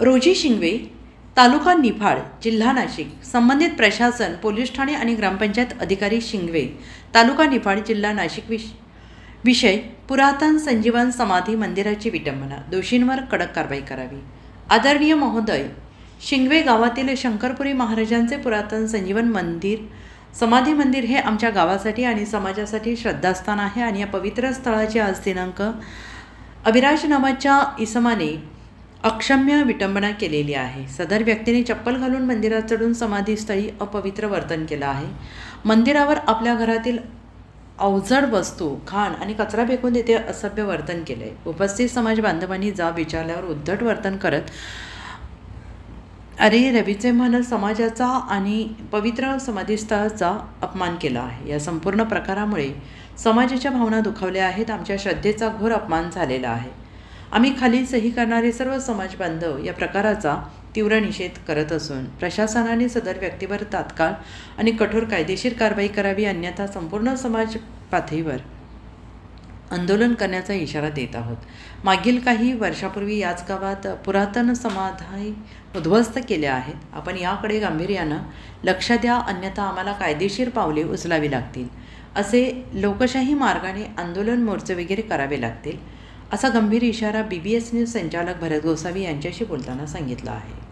रोजी शिंगवे, तालुका निफाड, जिल्हा नाशिक. संबंधित प्रशासन, पोलीस ठाणे आणि ग्रामपंचायत अधिकारी शिंगवे, तालुका निफाड, जिल्हा नाशिक. विषय: पुरातन संजीवन समाधी मंदिराची विटंबना. दोषींवर कडक कारवाई करावी. आदरणीय महोदय, शिंगवे गावातील शंकरपुरी महाराजांचे पुरातन संजीवन समाधी मंदिर हे आमच्या गावासाठी आणि समाजासाठी श्रद्धास्थान आहे आणि या पवित्र स्थळाची आज दिनांक अभिराज नावाच्या इसमाने अक्षम्य विटंबना केलेली आहे. सदर व्यक्तीने चप्पल घालून मंदिरात चढून समाधीस्थळी अपवित्र वर्तन केलं आहे. मंदिरावर आपल्या घरातील अवजड वस्तू, घाण आणि कचरा फेकून तिथे असभ्य वर्तन केले. उपस्थित समाज बांधवांनी जाब विचारल्यावर उद्धट वर्तन करत अरे रवीचे म्हण समाजाचा आणि पवित्र समाधीस्थळाचा अपमान केला आहे. या संपूर्ण प्रकारामुळे समाजाच्या भावना दुखावल्या आहेत. आमच्या श्रद्धेचा घोर अपमान झालेला आहे. आम्ही खाली सही करणारे सर्व समाज बांधव या प्रकाराचा तीव्र निषेध करत असून प्रशासनाने सदर व्यक्तीवर तात्काळ आणि कठोर कायदेशीर कारवाई करावी, अन्यथा संपूर्ण समाज पातळीवर आंदोलन करण्याचा इशारा देत आहोत. मागील काही वर्षापूर्वी याच गावात पुरातन समाधी उद्ध्वस्त केल्या आहेत. आपण याकडे गांभीर्यानं लक्ष द्या, अन्यथा आम्हाला कायदेशीर पावले उचलावी लागतील. असे लोकशाही मार्गाने आंदोलन, मोर्चे वगैरे करावे लागतील, असा गंभीर इशारा BBS न्यूज संचालक भरत गोसावी यांच्याशी बोलताना सांगितला आहे.